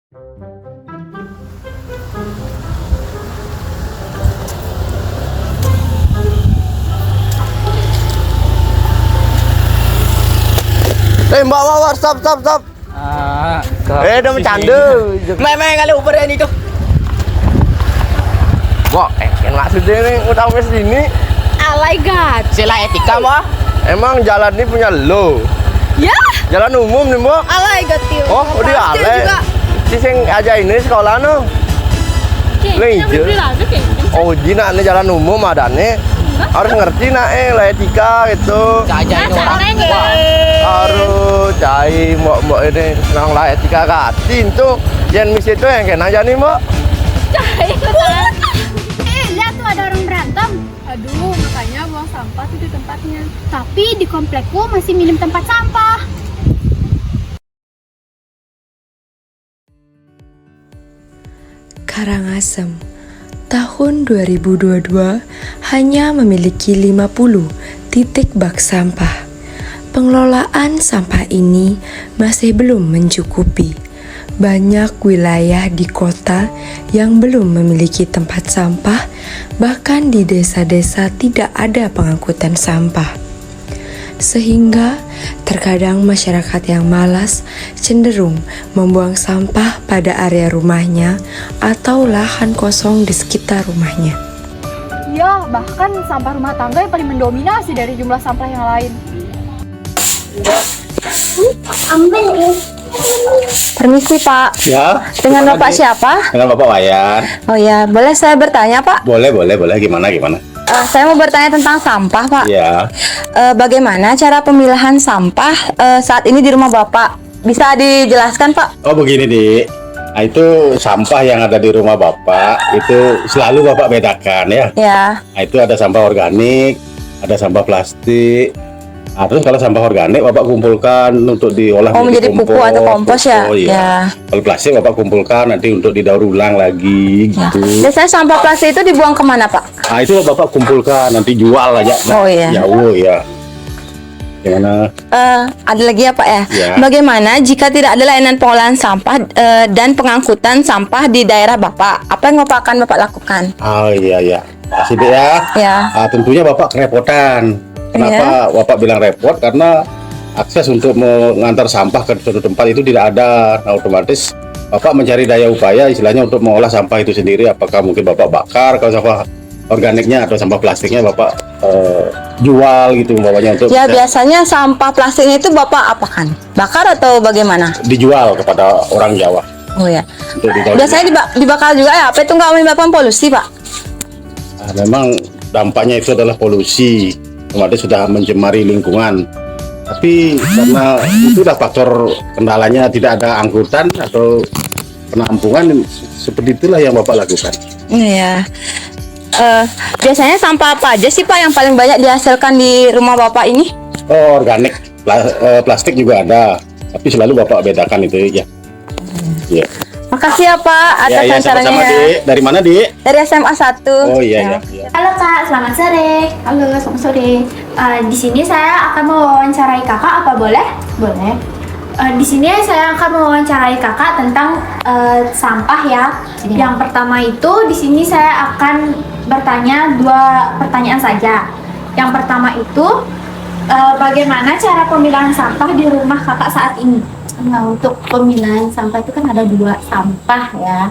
Mbak, stop. Udah bercanda. Main kali Uber ini tuh. Mbak, kan maksudnya nih utang ke sini. Alay God. Sila etika mo. Emang jalan ini punya lo. Ya. Jalan umum nih, Mbak. Alay God tio. Oh, udah alay. Si sing aja ini sekolah no. Lejo. Oh, jina nih jalan umum ada nih. Harus ngerti nak lah etika gitu. Ajain orang. Harus cai mbok ini senang lah etika katin tuh. Yang misi itu yang kena aja nih, Mbak. Lihat tuh ada orang berantem. Aduh, makanya buang sampah tuh di tempatnya. Tapi di komplekku masih minim tempat sampah. Karangasem, tahun 2022 hanya memiliki 50 titik bak sampah. Pengelolaan sampah ini masih belum mencukupi. Banyak wilayah di kota yang belum memiliki tempat sampah, bahkan di desa-desa tidak ada pengangkutan sampah. Sehingga terkadang masyarakat yang malas cenderung membuang sampah pada area rumahnya atau lahan kosong di sekitar rumahnya. Ya, bahkan sampah rumah tangga yang paling mendominasi dari jumlah sampah yang lain. Permisi Pak, Ya. dengan Bapak lagi? siapa? Dengan Bapak Wayan. Oh ya, boleh saya bertanya Pak? Boleh. Gimana? Saya mau bertanya tentang sampah Pak. Ya. Bagaimana cara pemilahan sampah saat ini di rumah Bapak? Bisa dijelaskan Pak? Oh begini, Dik. Nah, itu sampah yang ada di rumah Bapak itu selalu Bapak bedakan ya. Ya. Nah, itu ada sampah organik, ada sampah plastik. Nah, terus kalau sampah organik Bapak kumpulkan untuk diolah menjadi pupuk atau kompos ya? Iya. Ya. Kalau plastik Bapak kumpulkan nanti untuk didaur ulang lagi Ya. gitu. Biasanya sampah plastik itu dibuang kemana Pak? Nah, itu Bapak kumpulkan nanti jual aja. Oh, iya. Ya. Gimana? Ada lagi ya Pak ya? Ya. Bagaimana jika tidak ada layanan pengolahan sampah dan pengangkutan sampah di daerah Bapak? Apa yang Bapak akan Bapak lakukan? Oh iya. Masih Dek ya. Ya. Tentunya Bapak kerepotan. Kenapa Bapak bilang repot? Karena akses untuk mengantar sampah ke suatu tempat itu tidak ada. Nah, otomatis Bapak mencari daya upaya istilahnya untuk mengolah sampah itu sendiri. Apakah mungkin Bapak bakar kalau sampah organiknya atau sampah plastiknya Bapak jual gitu umpamanya untuk Ya, biasanya sampah plastiknya itu Bapak apakan? Bakar atau bagaimana? dijual kepada orang Jawa. Oh ya. Untuk dijual. Biasanya dibakar juga ya? Apa itu nggak menyebabkan polusi Pak? Memang dampaknya itu adalah polusi. Otomatis sudah mencemari lingkungan. Tapi karena itu sudah faktor kendalanya tidak ada angkutan atau penampungan, seperti itulah yang Bapak lakukan. Iya. Biasanya sampah apa aja sih Pak yang paling banyak dihasilkan di rumah Bapak ini? Oh, organik, plastik juga ada, tapi selalu Bapak bedakan itu ya. Iya. Makasih ya Pak atas Ya, sarannya sama-sama, ya. Dik. Dari mana, Dik? Dari SMA 1. Oh iya. Halo Kak, selamat sore. Halo, selamat sore. Di sini saya akan mewawancarai Kakak, apa boleh? Boleh. Di sini saya akan mewawancarai Kakak tentang sampah ya. Yang pertama itu di sini saya akan bertanya 2 pertanyaan saja. Yang pertama itu bagaimana cara pemilahan sampah di rumah Kakak saat ini? Nah, untuk pemilahan sampah itu kan ada 2 sampah ya.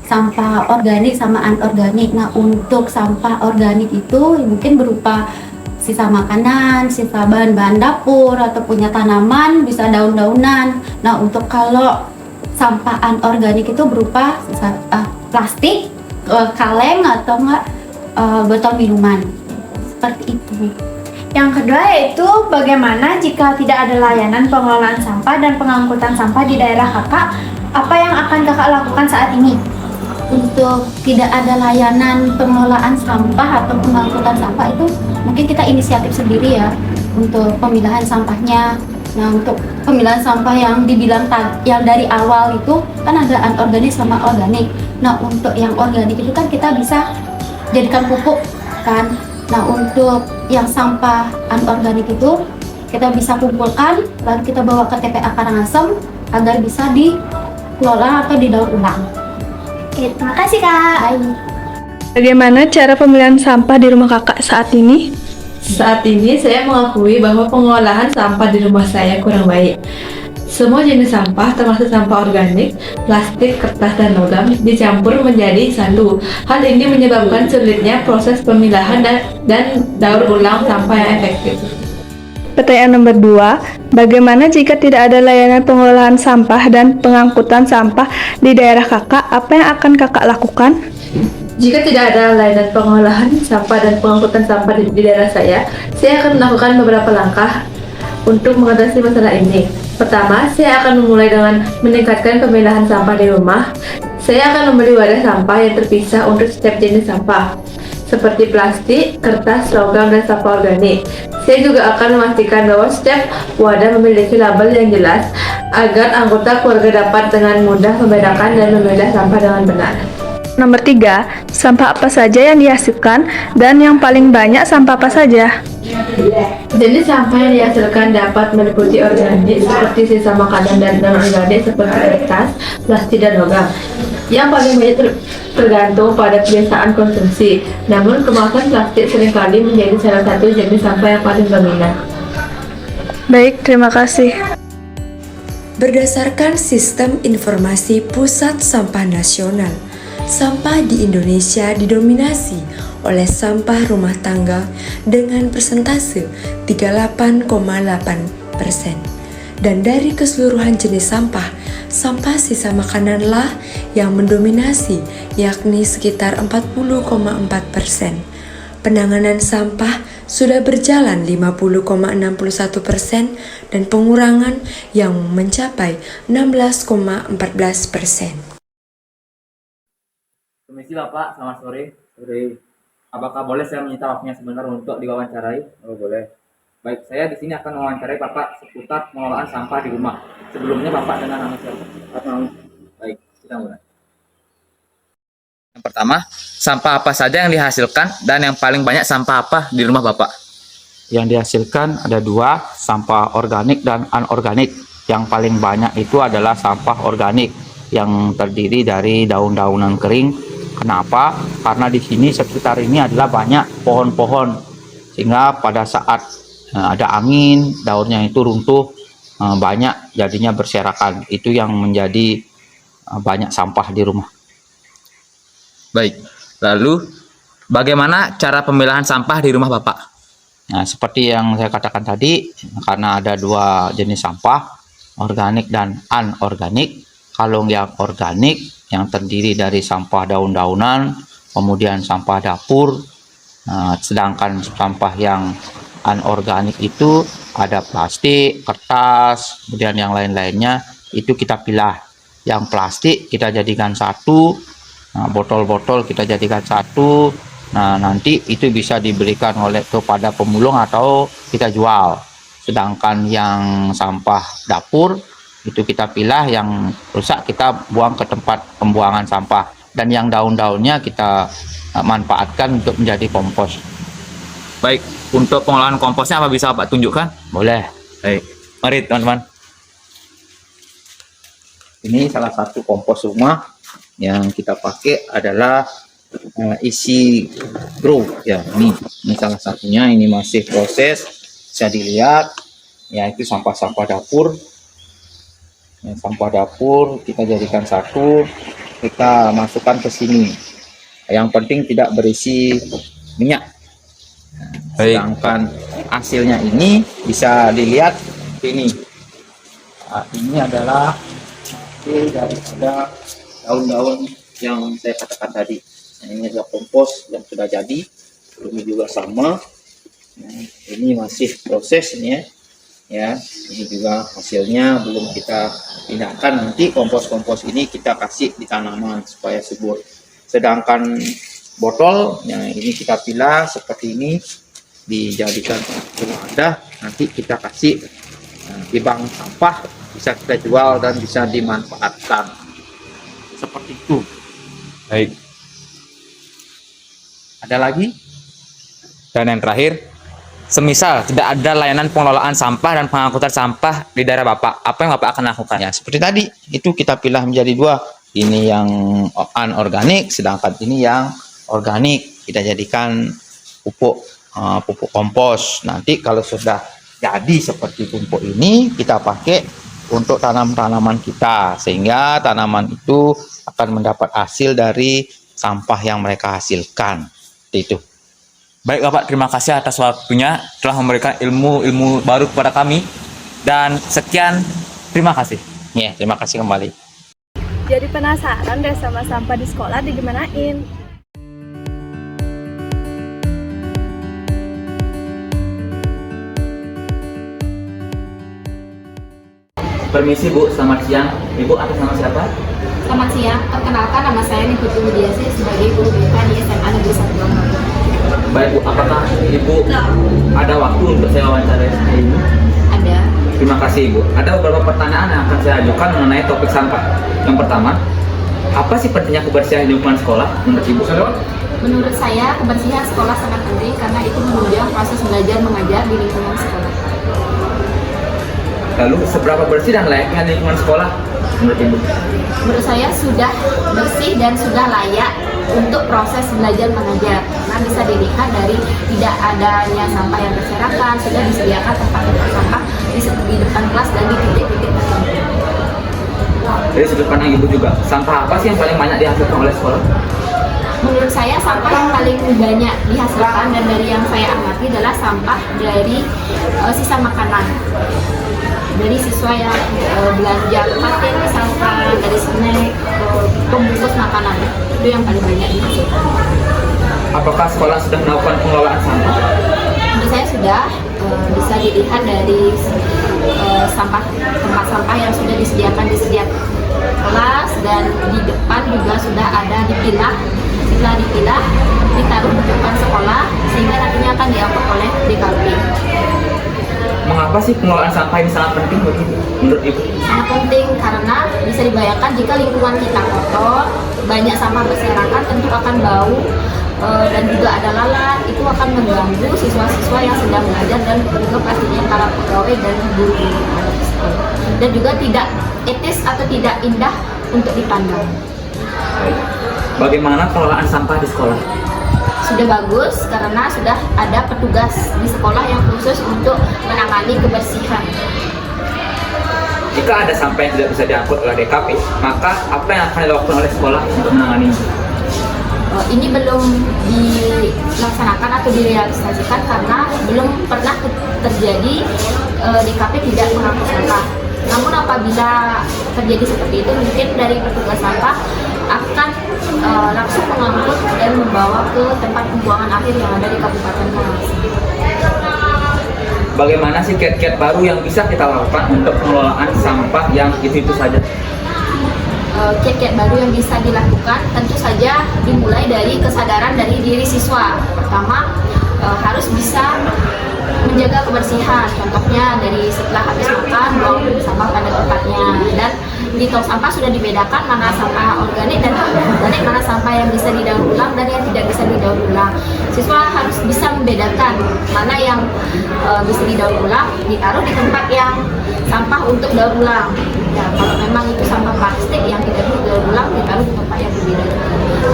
Sampah organik sama anorganik. Nah, untuk sampah organik itu mungkin berupa sisa makanan, sisa bahan-bahan dapur atau punya tanaman, bisa daun-daunan. Nah, untuk kalau sampah anorganik itu berupa sisa plastik, kaleng atau enggak botol minuman. Seperti itu. Yang kedua yaitu bagaimana jika tidak ada layanan pengelolaan sampah dan pengangkutan sampah di daerah Kakak, apa yang akan Kakak lakukan saat ini? Untuk tidak ada layanan pengelolaan sampah atau pengangkutan sampah itu mungkin kita inisiatif sendiri ya untuk pemilahan sampahnya. Nah, untuk pemilahan sampah yang dibilang yang dari awal itu kan ada anorganik sama organik. Nah, untuk yang organik itu kan kita bisa jadikan pupuk kan. Nah, untuk yang sampah anorganik itu kita bisa kumpulkan lalu kita bawa ke TPA Karangasem agar bisa kelola atau didaur ulang. Oke, terima kasih Kak. Bye. Bagaimana cara pemilihan sampah di rumah kakak saat ini? Saat ini saya mengakui bahwa pengolahan sampah di rumah saya kurang baik. Semua jenis sampah termasuk sampah organik, plastik, kertas, dan logam dicampur menjadi satu. Hal ini menyebabkan sulitnya proses pemilahan dan daur ulang sampah yang efektif. Pertanyaan nomor 2, bagaimana jika tidak ada layanan pengolahan sampah dan pengangkutan sampah di daerah kakak? Apa yang akan kakak lakukan? Jika tidak ada layanan pengolahan sampah dan pengangkutan sampah di daerah saya akan melakukan beberapa langkah untuk mengatasi masalah ini. Pertama, saya akan memulai dengan meningkatkan pemilahan sampah di rumah. Saya akan membeli wadah sampah yang terpisah untuk setiap jenis sampah, seperti plastik, kertas, logam, dan sampah organik. Saya juga akan memastikan bahwa setiap wadah memiliki label yang jelas agar anggota keluarga dapat dengan mudah membedakan dan memilah sampah dengan benar. Nomor 3, sampah apa saja yang dihasilkan dan yang paling banyak sampah apa saja? Jenis sampah yang dihasilkan dapat meliputi organik seperti sisa makanan dan non-organik seperti kertas, plastik, dan logam. Yang paling banyak tergantung pada kebiasaan konsumsi. Namun kemasan plastik seringkali menjadi salah satu jenis sampah yang paling dominan. Baik, terima kasih. Berdasarkan Sistem Informasi Pusat Sampah Nasional, sampah di Indonesia didominasi oleh sampah rumah tangga dengan persentase 38,8%. Dan dari keseluruhan jenis sampah, sampah sisa makananlah yang mendominasi, yakni sekitar 40,4%. Penanganan sampah sudah berjalan 50,61% dan pengurangan yang mencapai 16,14%. Permisi Bapak, selamat sore. Apakah boleh saya menyita waktunya sebentar untuk diwawancarai? Oh, boleh. Baik, saya di sini akan mewawancarai Bapak seputar pengelolaan sampah di rumah. Sebelumnya Bapak dengan nama siapa? Baik, kita mulai. Yang pertama, sampah apa saja yang dihasilkan dan yang paling banyak sampah apa di rumah Bapak? Yang dihasilkan ada 2, sampah organik dan anorganik. Yang paling banyak itu adalah sampah organik yang terdiri dari daun-daunan kering. Kenapa? Karena di sini sekitar ini adalah banyak pohon-pohon, sehingga pada saat ada angin, daunnya itu runtuh, banyak jadinya berserakan. Itu yang menjadi banyak sampah di rumah. Baik, lalu bagaimana cara pemilahan sampah di rumah Bapak? Nah, seperti yang saya katakan tadi, karena ada 2 jenis sampah, organik dan anorganik. Kalau yang organik, yang terdiri dari sampah daun-daunan, kemudian sampah dapur, sedangkan sampah yang anorganik itu ada plastik, kertas, kemudian yang lain-lainnya, itu kita pilah. Yang plastik kita jadikan satu, botol-botol kita jadikan satu, nanti itu bisa diberikan kepada pemulung atau kita jual. Sedangkan yang sampah dapur itu kita pilah, yang rusak kita buang ke tempat pembuangan sampah, dan yang daun-daunnya kita manfaatkan untuk menjadi kompos. Baik, untuk pengolahan komposnya apa bisa Bapak tunjukkan? Boleh. Baik, mari teman-teman. Ini salah satu kompos rumah yang kita pakai adalah isi grow ya. Ini salah satunya, ini masih proses, bisa dilihat ya, itu sampah-sampah dapur. Ya, sampah dapur kita jadikan satu, kita masukkan ke sini. Yang penting tidak berisi minyak. Sedangkan hasilnya ini bisa dilihat ini. Ini adalah hasil daripada daun-daun yang saya katakan tadi. Ini adalah kompos yang sudah jadi. Ini juga sama. Ini masih proses ini ya. Ini juga hasilnya belum kita pindahkan. Nanti kompos-kompos ini kita kasih di tanaman supaya subur. Sedangkan botol, ini kita pilah seperti ini, dijadikan wadah. Nanti kita kasih di bank sampah, bisa kita jual dan bisa dimanfaatkan. Seperti itu. Baik. Ada lagi? Dan yang terakhir, semisal tidak ada layanan pengelolaan sampah dan pengangkutan sampah di daerah Bapak, apa yang Bapak akan lakukan? Ya, seperti tadi itu kita pilih menjadi dua. Ini yang anorganik, sedangkan ini yang organik. Kita jadikan pupuk kompos. Nanti kalau sudah jadi seperti pupuk ini, kita pakai untuk tanam-tanaman kita, sehingga tanaman itu akan mendapat hasil dari sampah yang mereka hasilkan. Itu. Baik Bapak, terima kasih atas waktunya telah memberikan ilmu baru kepada kami. Dan sekian, terima kasih. Ya, terima kasih kembali. Jadi penasaran deh sama sampah di sekolah digimanain? Permisi Bu, selamat siang. Ibu atas nama siapa? Selamat siang, perkenalkan nama saya Nikuti Widiasi sebagai guru BK di SMA Negeri 1 Lombok. Baik Bu, apakah Ibu ada waktu untuk saya wawancara ini? Ada. Terima kasih Ibu. Ada beberapa pertanyaan yang akan saya ajukan mengenai topik sampah. Yang pertama, apa sih pentingnya kebersihan di lingkungan sekolah menurut Ibu? Menurut saya, kebersihan sekolah sangat penting karena itu menunjang proses belajar mengajar di lingkungan sekolah. Lalu, seberapa bersih dan layaknya lingkungan sekolah menurut Ibu? Menurut saya sudah bersih dan sudah layak untuk proses belajar mengajar. Karena bisa dilihat dari tidak adanya sampah yang berserakan, sudah disediakan tempat-tempat sampah di depan kelas dan di titik-titik tertentu. Dari sudut pandang Ibu juga, sampah apa sih yang paling banyak dihasilkan oleh sekolah? Menurut saya sampah yang paling banyak dihasilkan dan dari yang saya amati adalah sampah dari sisa makanan. Dari siswa yang belanja paket misalkan, dari snack, pembungkus makanan, itu yang paling banyak dihasilkan. Apakah sekolah sudah melakukan pengelolaan sampah? Menurut saya sudah, bisa dilihat dari tempat sampah yang sudah disediakan di setiap kelas, dan di depan juga sudah ada dipilah. Setelah dipilah, ditaruh di depan sekolah sehingga nantinya akan diangkut oleh DKP. Mengapa sih pengelolaan sampah ini sangat penting menurut Ibu? Sangat penting karena bisa dibayangkan jika lingkungan kita kotor, banyak sampah berserakan, tentu akan bau, dan juga ada lalat, itu akan mengganggu siswa-siswa yang sedang belajar dan juga pastinya para pegawai dan guru-guru yang ada di sekolah. Dan juga tidak etis atau tidak indah untuk dipandang. Bagaimana pengelolaan sampah di sekolah? Sudah bagus karena sudah ada petugas di sekolah yang khusus untuk menangani kebersihan. Jika ada sampah yang tidak bisa diangkut oleh DKP, maka apa yang akan dilakukan oleh sekolah untuk menangani ini? Ini belum dilaksanakan atau direalisasikan karena belum pernah terjadi DKP tidak mengangkut sampah. Namun apabila terjadi seperti itu, mungkin dari petugas sampah akan langsung mengangkut dan membawa ke tempat pembuangan akhir yang ada di Kabupaten Karangasem. Bagaimana sih kiat-kiat baru yang bisa kita lakukan untuk pengelolaan sampah yang itu saja? Kiat-kiat baru yang bisa dilakukan tentu saja dimulai dari kesadaran dari diri siswa. Pertama, harus bisa menjaga kebersihan, contohnya dari setelah habis makan buang sampah pada tempatnya, dan di tong sampah sudah dibedakan mana sampah organik dan non-organik, mana sampah yang bisa didaur ulang dan yang tidak bisa didaur ulang. Siswa harus bisa membedakan mana yang bisa didaur ulang, ditaruh di tempat yang sampah untuk daur ulang. Ya, kalau memang itu sampah plastik yang tidak bisa didaur ulang, ditaruh di tempat yang berbeda,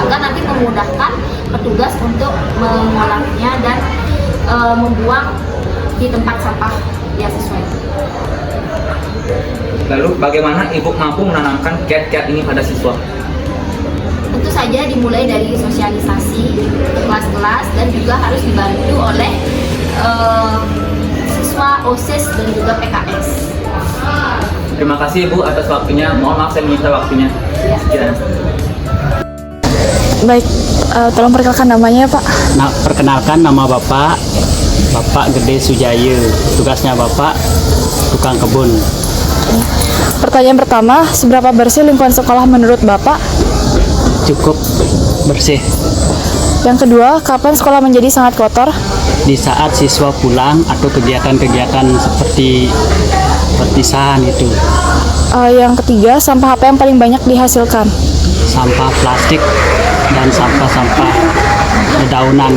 agar nanti memudahkan petugas untuk mengolahnya dan membuang di tempat sampah yang sesuai. Lalu bagaimana Ibu mampu menanamkan kiat-kiat ini pada siswa? Tentu saja dimulai dari sosialisasi kelas-kelas dan juga harus dibantu oleh siswa OSIS dan juga PKS. Terima kasih Ibu atas waktunya. Mohon maaf saya menyita waktunya. Sekian. Baik, tolong perkenalkan namanya Pak. Nah, perkenalkan nama Bapak Gede Sujaya. Tugasnya Bapak tukang kebun. Pertanyaan pertama, seberapa bersih lingkungan sekolah menurut Bapak? Cukup bersih. Yang kedua, kapan sekolah menjadi sangat kotor? Di saat siswa pulang atau kegiatan-kegiatan seperti perpisahan itu. Yang ketiga, sampah apa yang paling banyak dihasilkan? Sampah plastik dan sampah-sampah dedaunan.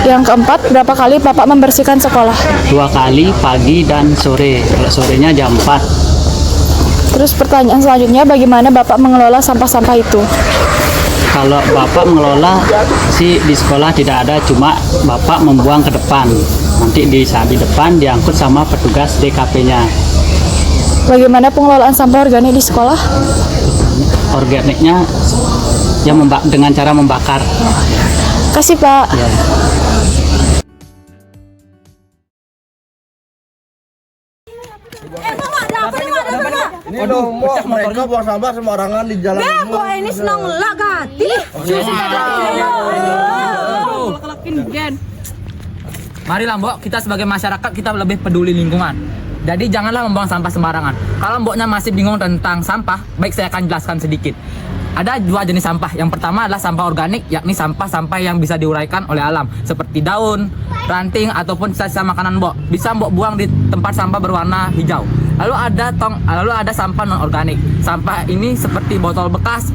Yang keempat, berapa kali Bapak membersihkan sekolah? 2 kali, pagi dan sore. Kalau sorenya jam 4. Terus pertanyaan selanjutnya, bagaimana Bapak mengelola sampah-sampah itu? Kalau Bapak mengelola sih di sekolah tidak ada, cuma Bapak membuang ke depan. Nanti di depan diangkut sama petugas DKP-nya. Bagaimana pengelolaan sampah organik di sekolah? Organiknya ya dengan cara membakar. Kasih Pak. Ya. Ini loh, mereka buang sampah sembarangan di jalan umum. Ini senang lah gati. Marilah Mbok, kita sebagai masyarakat kita lebih peduli lingkungan. Jadi janganlah membuang sampah sembarangan. Kalau Mboknya masih bingung tentang sampah, baik saya akan jelaskan sedikit. Ada 2 jenis sampah. Yang pertama adalah sampah organik, yakni sampah-sampah yang bisa diuraikan oleh alam, seperti daun, ranting, ataupun sisa makanan Mbok. Bisa Mbok buang di tempat sampah berwarna hijau. Lalu ada sampah non organik. Sampah ini seperti botol bekas,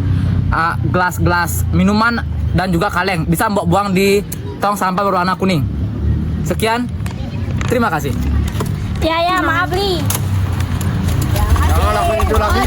gelas-gelas minuman, dan juga kaleng. Bisa Mbok buang di tong sampah berwarna kuning. Sekian, terima kasih. Ya, maaf nih. Jangan lakukan itu lagi.